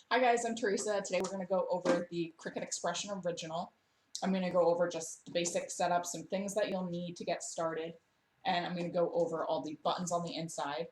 Hi guys, I'm Teresa. Today we're going to go over the Cricut Expression Original. I'm going to go over just the basic setup, some things that you'll need to get started, and I'm going to go over all the buttons on the inside.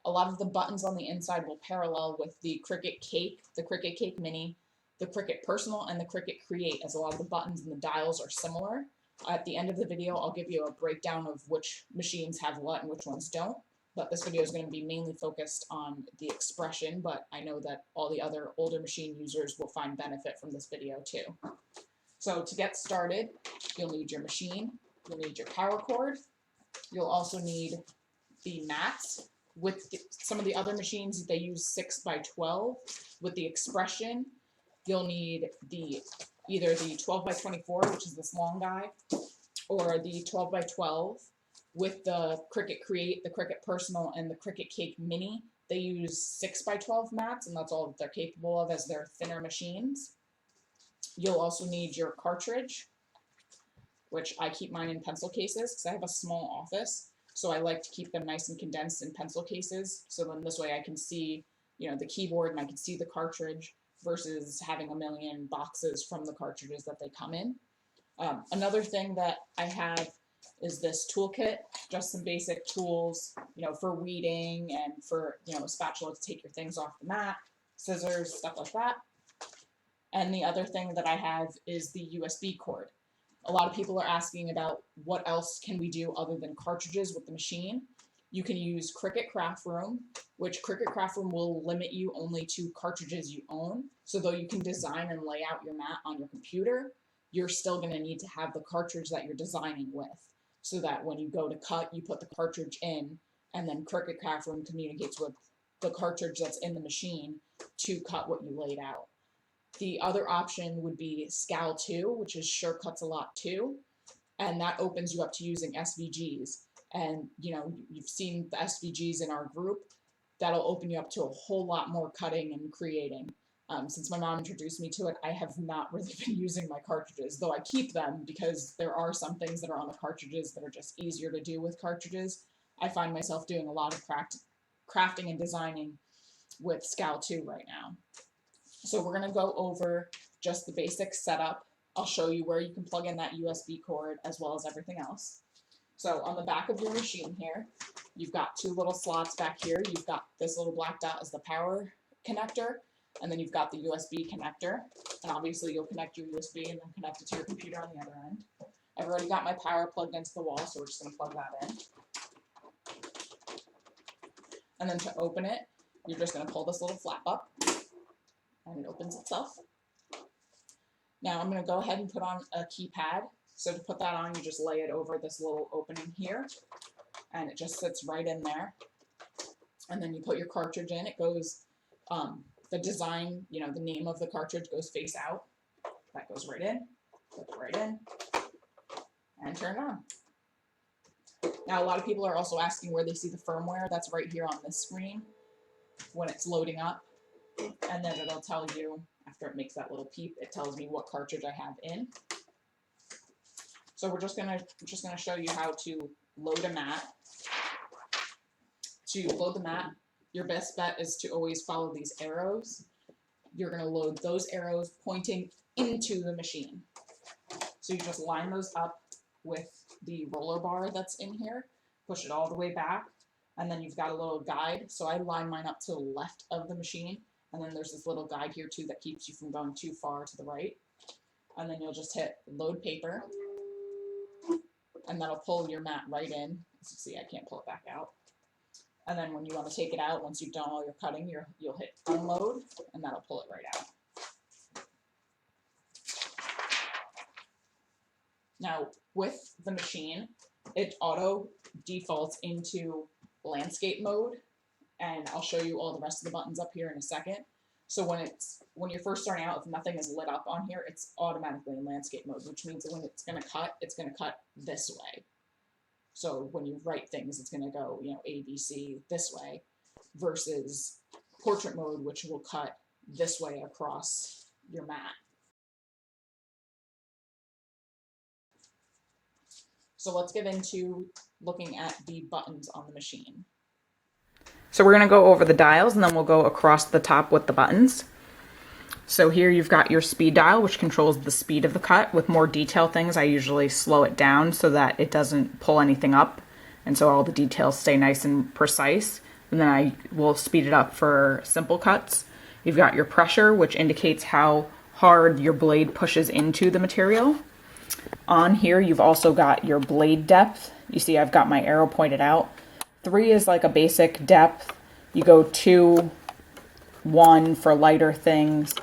A lot of the buttons on the inside will parallel with the Cricut Cake, the Cricut Cake Mini, the Cricut Personal, and the Cricut Create, as a lot of the buttons and the dials are similar. At the end of the video, I'll give you a breakdown of which machines have what and which ones don't. But this video is going to be mainly focused on the Expression, but I know that all the other older machine users will find benefit from this video too. So to get started, you'll need your machine, you'll need your power cord, you'll also need the mats. With some of the other machines, they use 6x12. With the Expression, you'll need either the 12x24, which is this long guy, or the 12x12. With the Cricut Create, the Cricut Personal, and the Cricut Cake Mini, they use 6x12 mats, and that's all that they're capable of as their thinner machines. You'll also need your cartridge, which I keep mine in pencil cases because I have a small office, so I like to keep them nice and condensed in pencil cases, so then this way I can see, the keyboard and I can see the cartridge versus having a million boxes from the cartridges that they come in. Another thing that I have is this toolkit, just some basic tools, for weeding and for, a spatula to take your things off the mat, scissors, stuff like that. And the other thing that I have is the USB cord. A lot of people are asking about what else can we do other than cartridges with the machine. You can use Cricut Craft Room, which Cricut Craft Room will limit you only to cartridges you own. So though you can design and lay out your mat on your computer, you're still going to need to have the cartridge that you're designing with, so that when you go to cut, you put the cartridge in, and then Cricut Craft Room communicates with the cartridge that's in the machine to cut what you laid out. The other option would be Scal 2, which is sure cuts a lot too, and that opens you up to using SVGs. And you've seen the SVGs in our group. That'll open you up to a whole lot more cutting and creating. Since my mom introduced me to it, I have not really been using my cartridges, though I keep them because there are some things that are on the cartridges that are just easier to do with cartridges. I find myself doing a lot of crafting and designing with Scal 2 right now. So we're going to go over just the basic setup. I'll show you where you can plug in that USB cord as well as everything else. So on the back of your machine here, you've got two little slots back here. You've got this little black dot as the power connector, and then you've got the USB connector, and obviously you'll connect your USB and then connect it to your computer on the other end. I've already got my power plugged into the wall, so we're just going to plug that in. And then to open it, you're just going to pull this little flap up, and it opens itself. Now I'm going to go ahead and put on a keypad. So to put that on, you just lay it over this little opening here, and it just sits right in there. And then you put your cartridge in. It goes, the design, the name of the cartridge goes face out. That goes right in, put it right in, and turn it on. Now a lot of people are also asking where they see the firmware. That's right here on this screen when it's loading up. And then it'll tell you, after it makes that little peep, it tells me what cartridge I have in. So we're just gonna show you how to load a mat. To load the mat, your best bet is to always follow these arrows. You're gonna load those arrows pointing into the machine. So you just line those up with the roller bar that's in here, push it all the way back, and then you've got a little guide. So I line mine up to the left of the machine, and then there's this little guide here too that keeps you from going too far to the right. And then you'll just hit load paper, and that'll pull your mat right in. As you see, I can't pull it back out. And then when you want to take it out, once you've done all your cutting, you'll hit unload, and that'll pull it right out. Now, with the machine, it auto defaults into landscape mode, and I'll show you all the rest of the buttons up here in a second. So when you're first starting out, if nothing is lit up on here, it's automatically in landscape mode, which means that when it's going to cut this way. So when you write things, it's going to go, A, B, C this way, versus portrait mode, which will cut this way across your mat. So let's get into looking at the buttons on the machine. So we're going to go over the dials and then we'll go across the top with the buttons. So here you've got your speed dial, which controls the speed of the cut. With more detailed things, I usually slow it down so that it doesn't pull anything up, and so all the details stay nice and precise. And then I will speed it up for simple cuts. You've got your pressure, which indicates how hard your blade pushes into the material. On here, you've also got your blade depth. You see I've got my arrow pointed out. 3 is like a basic depth. You go 2, 1 for lighter things.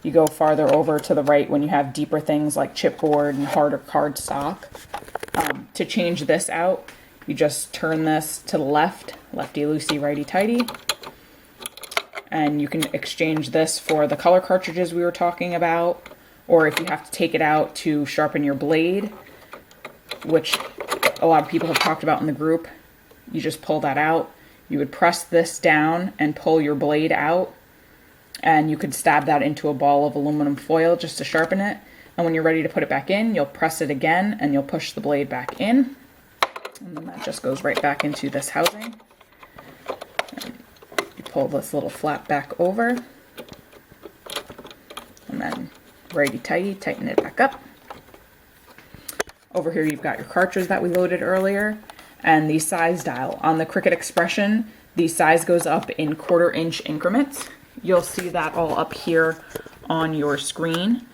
You go farther over to the right when you have deeper things like chipboard and harder cardstock. To change this out, you just turn this to the left, lefty-loosey, righty-tighty. And you can exchange this for the color cartridges we were talking about, or if you have to take it out to sharpen your blade, which a lot of people have talked about in the group, you just pull that out. You would press this down and pull your blade out, and you could stab that into a ball of aluminum foil just to sharpen it. And when you're ready to put it back in, you'll press it again and you'll push the blade back in. And then that just goes right back into this housing. And you pull this little flap back over. And then righty-tighty, tighten it back up. Over here you've got your cartridge that we loaded earlier. And the size dial. On the Cricut Expression, the size goes up in 1/4 inch increments. You'll see that all up here on your screen.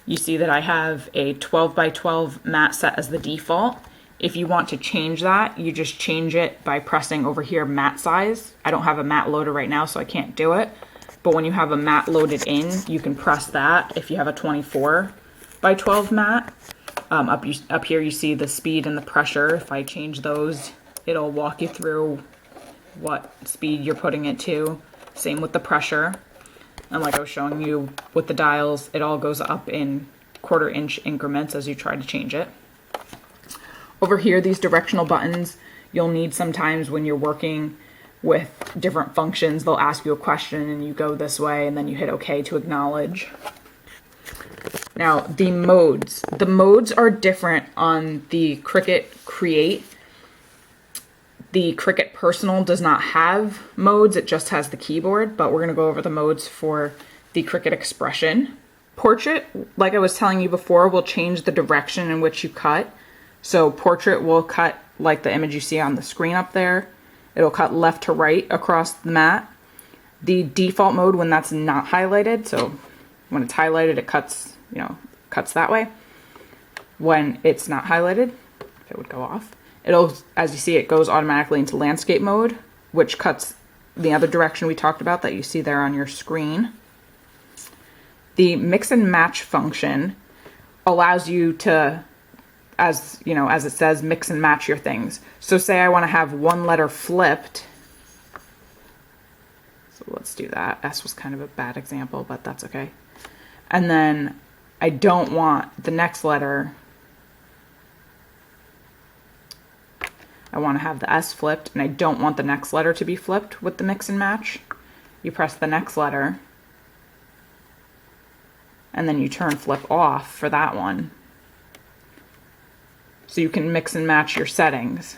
You see that I have a 12 by 12 mat set as the default. If you want to change that, you just change it by pressing over here mat size. I don't have a mat loaded right now, so I can't do it. But when you have a mat loaded in, you can press that. If you have a 24 by 12 mat, up here you see the speed and the pressure. If I change those, it'll walk you through what speed you're putting it to. Same with the pressure. And like I was showing you with the dials, it all goes up in 1/4 inch increments as you try to change it. Over here, these directional buttons, you'll need sometimes when you're working with different functions. They'll ask you a question and you go this way and then you hit OK to acknowledge. Now, the modes. The modes are different on the Cricut Create. The Cricut Personal does not have modes, it just has the keyboard, but we're going to go over the modes for the Cricut Expression. Portrait, like I was telling you before, will change the direction in which you cut. So portrait will cut like the image you see on the screen up there. It'll cut left to right across the mat. The default mode, when that's not highlighted, so when it's highlighted it cuts, cuts that way. When it's not highlighted, if it would go off, it'll, as you see, it goes automatically into landscape mode, which cuts the other direction we talked about that you see there on your screen. The mix and match function allows you to, as it says, mix and match your things. So say I want to have one letter flipped. So let's do that. S was kind of a bad example, but that's okay. And then I don't want the next letter. I want to have the S flipped, and I don't want the next letter to be flipped with the mix and match. You press the next letter, and then you turn flip off for that one. So you can mix and match your settings.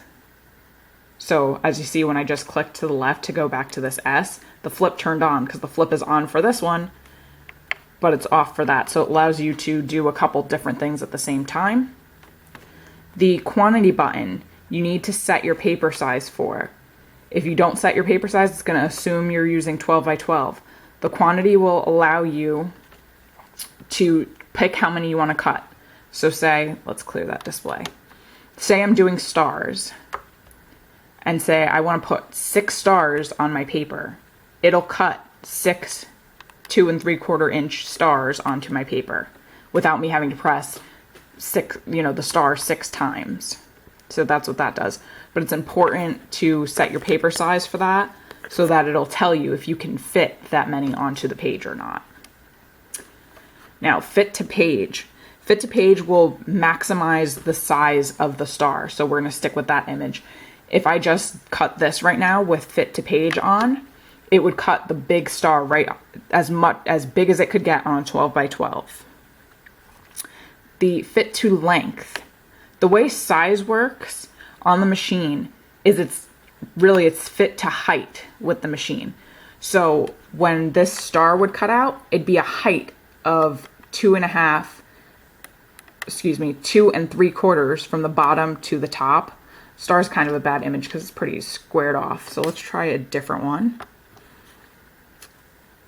So as you see, when I just clicked to the left to go back to this S, the flip turned on because the flip is on for this one, but it's off for that. So it allows you to do a couple different things at the same time. The quantity button, you need to set your paper size for. If you don't set your paper size, it's going to assume you're using 12 by 12. The quantity will allow you to pick how many you want to cut. So say, let's clear that display. Say I'm doing stars, and say I want to put 6 stars on my paper. It'll cut 6 2 3/4 inch stars onto my paper without me having to press the star 6 times. So that's what that does. But it's important to set your paper size for that so that it'll tell you if you can fit that many onto the page or not. Now, fit to page. Fit to page will maximize the size of the star. So we're going to stick with that image. If I just cut this right now with fit to page on, it would cut the big star right as big as it could get on 12 by 12. The fit to length. The way size works on the machine is it's fit to height with the machine. So when this star would cut out, it'd be a height of 2.75 from the bottom to the top. Star's kind of a bad image because it's pretty squared off. So let's try a different one.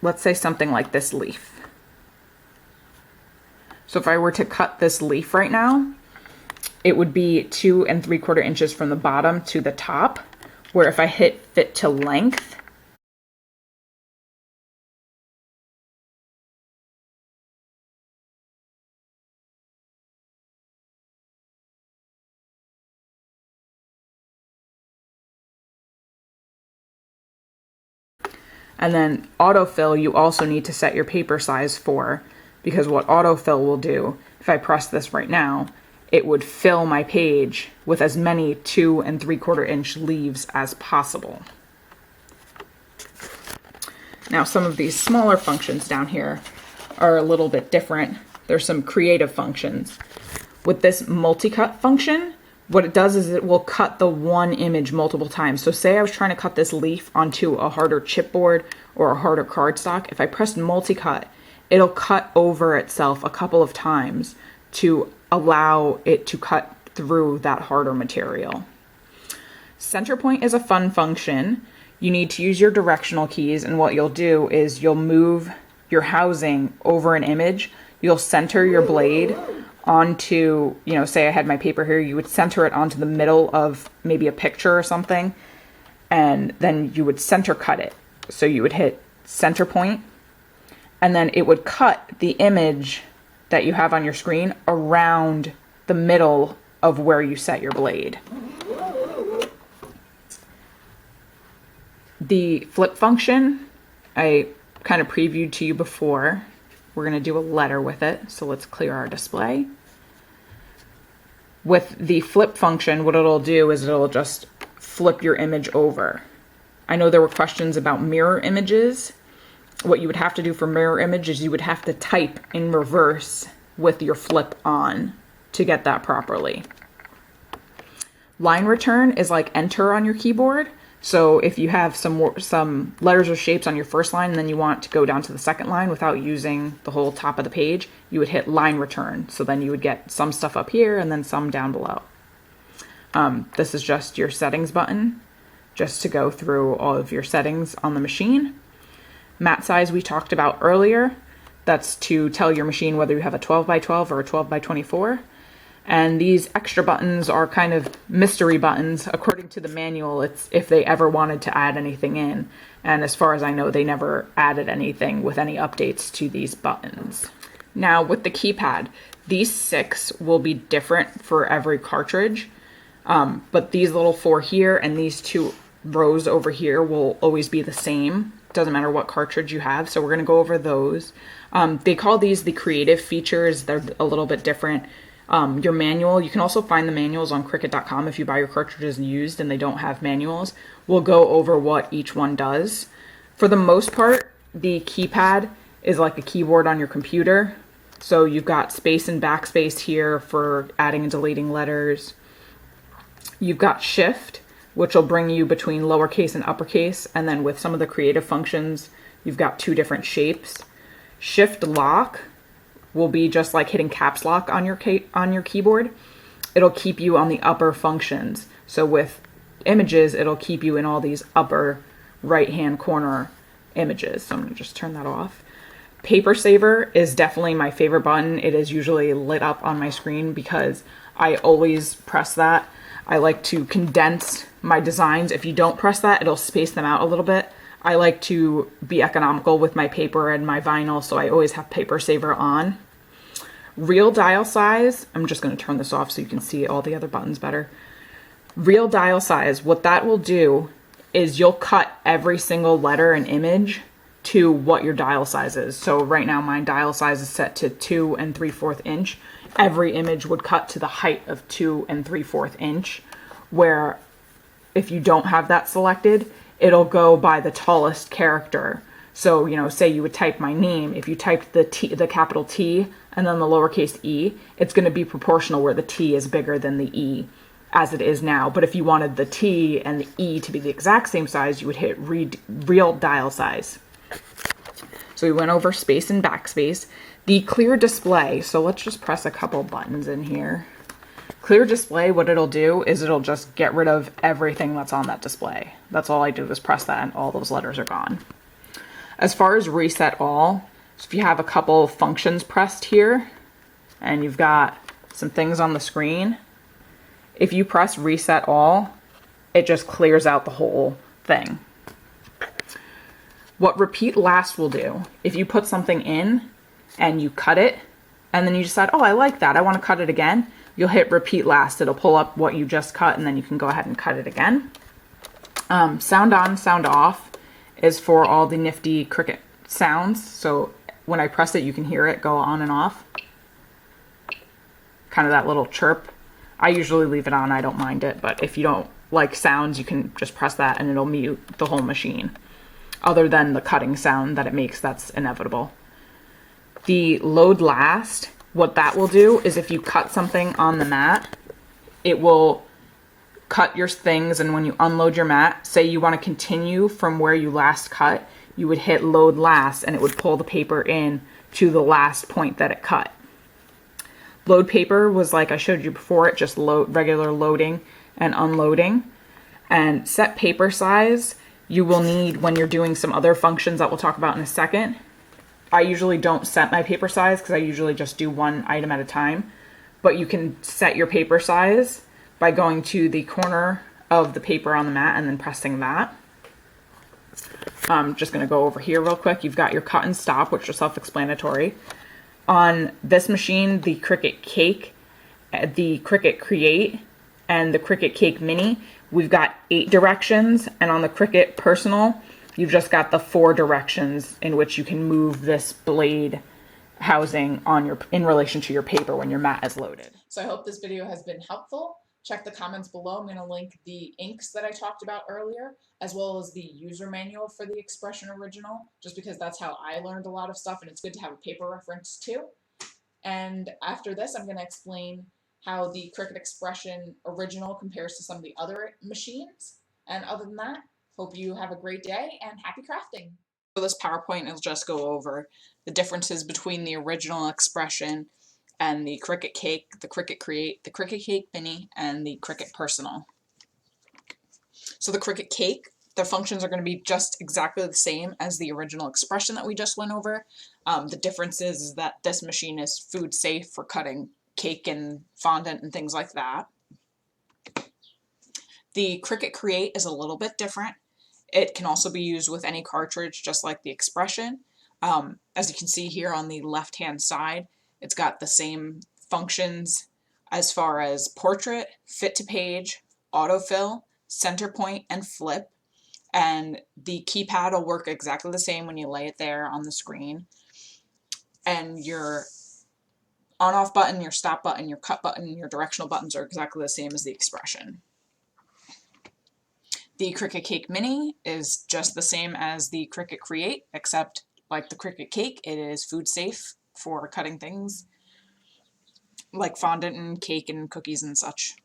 Let's say something like this leaf. So if I were to cut this leaf right now, it would be 2.75 inches from the bottom to the top, where if I hit fit to length, and then autofill, you also need to set your paper size for, because what autofill will do, if I press this right now, it would fill my page with as many 2.75 inch leaves as possible. Now some of these smaller functions down here are a little bit different. There's some creative functions. With this multi-cut function, what it does is it will cut the one image multiple times. So say I was trying to cut this leaf onto a harder chipboard or a harder cardstock. If I pressed multi-cut, it'll cut over itself a couple of times to allow it to cut through that harder material. Center point is a fun function. You need to use your directional keys, and what you'll do is you'll move your housing over an image. You'll center your blade onto, say I had my paper here, you would center it onto the middle of maybe a picture or something, and then you would center cut it. So you would hit center point, and then it would cut the image that you have on your screen around the middle of where you set your blade. The flip function, I kind of previewed to you before. We're going to do a letter with it, so let's clear our display. With the flip function, what it'll do is it'll just flip your image over. I know there were questions about mirror images. What you would have to do for mirror image is you would have to type in reverse with your flip on to get that properly. Line return is like enter on your keyboard. So if you have some letters or shapes on your first line and then you want to go down to the second line without using the whole top of the page, you would hit line return. So then you would get some stuff up here and then some down below. This is just your settings button, just to go through all of your settings on the machine. Mat size we talked about earlier. That's to tell your machine whether you have a 12 by 12 or a 12 by 24. And these extra buttons are kind of mystery buttons. According to the manual, it's if they ever wanted to add anything in. And as far as I know, they never added anything with any updates to these buttons. Now with the keypad, these 6 will be different for every cartridge. But these little 4 here and these 2 rows over here will always be the same. Doesn't matter what cartridge you have. So we're going to go over those. They call these the creative features. They're a little bit different. Your manual, you can also find the manuals on Cricut.com if you buy your cartridges used and they don't have manuals. We'll go over what each one does. For the most part, the keypad is like a keyboard on your computer. So you've got space and backspace here for adding and deleting letters. You've got shift, which will bring you between lowercase and uppercase. And then with some of the creative functions, you've got 2 different shapes. Shift lock will be just like hitting caps lock on your keyboard. It'll keep you on the upper functions. So with images, it'll keep you in all these upper right hand corner images. So I'm going to just turn that off. Paper saver is definitely my favorite button. It is usually lit up on my screen because I always press that. I like to condense my designs. If you don't press that, it'll space them out a little bit. I like to be economical with my paper and my vinyl, so I always have paper saver on. Real dial size, I'm just going to turn this off so you can see all the other buttons better. Real dial size, what that will do is you'll cut every single letter and image to what your dial size is. So right now my dial size is set to 2 3/4 inch. Every image would cut to the height of 2 3/4 inch, where if you don't have that selected, it'll go by the tallest character. So, say you would type my name. If you typed the capital T and then the lowercase e, it's going to be proportional where the T is bigger than the E. as it is now. But if you wanted the T and the E to be the exact same size, you would hit real dial size. So we went over space and backspace. The clear display, so let's just press a couple buttons in here. Clear display, what it'll do is it'll just get rid of everything that's on that display. That's all I do is press that and all those letters are gone. As far as reset all, so if you have a couple functions pressed here and you've got some things on the screen, if you press reset all, it just clears out the whole thing. What repeat last will do, if you put something in and you cut it and then you decide, oh, I like that, I want to cut it again, you'll hit repeat last. It'll pull up what you just cut and then you can go ahead and cut it again. Sound on, sound off is for all the nifty Cricut sounds. So when I press it, you can hear it go on and off. Kind of that little chirp. I usually leave it on, I don't mind it, but if you don't like sounds, you can just press that and it'll mute the whole machine. Other than the cutting sound that it makes, that's inevitable. The load last, what that will do is if you cut something on the mat, it will cut your things, and when you unload your mat, say you want to continue from where you last cut, you would hit load last and it would pull the paper in to the last point that it cut. Load paper was like I showed you before, it just regular loading and unloading. And set paper size, you will need when you're doing some other functions that we'll talk about in a second. I usually don't set my paper size because I usually just do one item at a time, but you can set your paper size by going to the corner of the paper on the mat and then pressing that. I'm just going to go over here real quick. You've got your cut and stop, which are self-explanatory. On this machine, the Cricut Cake, the Cricut Create, and the Cricut Cake Mini, we've got 8 directions, and on the Cricut Personal, you've just got the 4 directions in which you can move this blade housing on in relation to your paper when your mat is loaded. So I hope this video has been helpful. Check the comments below. I'm going to link the inks that I talked about earlier, as well as the user manual for the Expression Original, just because that's how I learned a lot of stuff, and it's good to have a paper reference too. And after this, I'm going to explain how the Cricut Expression Original compares to some of the other machines. And other than that, hope you have a great day and happy crafting. So this PowerPoint will just go over the differences between the original Expression and the Cricut Cake, the Cricut Create, the Cricut Cake Mini, and the Cricut Personal. So the Cricut Cake, the functions are going to be just exactly the same as the original Expression that we just went over. The difference is that this machine is food safe for cutting cake and fondant and things like that. The Cricut Create is a little bit different. It can also be used with any cartridge, just like the Expression. As you can see here on the left-hand side, it's got the same functions as far as portrait, fit to page, autofill, center point, and flip. And the keypad will work exactly the same when you lay it there on the screen. And your on-off button, your stop button, your cut button, your directional buttons are exactly the same as the Expression. The Cricut Cake Mini is just the same as the Cricut Create, except like the Cricut Cake, it is food safe for cutting things like fondant and cake and cookies and such.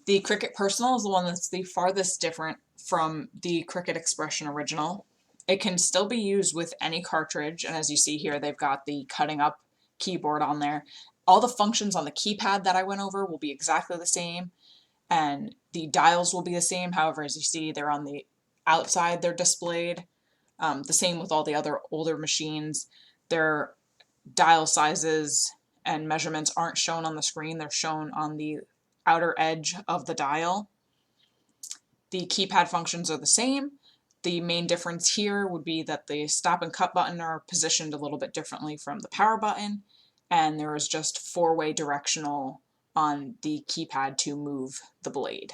The Cricut Personal is the one that's the farthest different from the Cricut Expression Original. It can still be used with any cartridge, and as you see here, they've got the cutting up keyboard on there. All the functions on the keypad that I went over will be exactly the same, and the dials will be the same. However, as you see, they're on the outside, they're displayed. The same with all the other older machines. Their dial sizes and measurements aren't shown on the screen, they're shown on the outer edge of the dial. The keypad functions are the same. The main difference here would be that the stop and cut button are positioned a little bit differently from the power button, and there is just 4-way directional on the keypad to move the blade.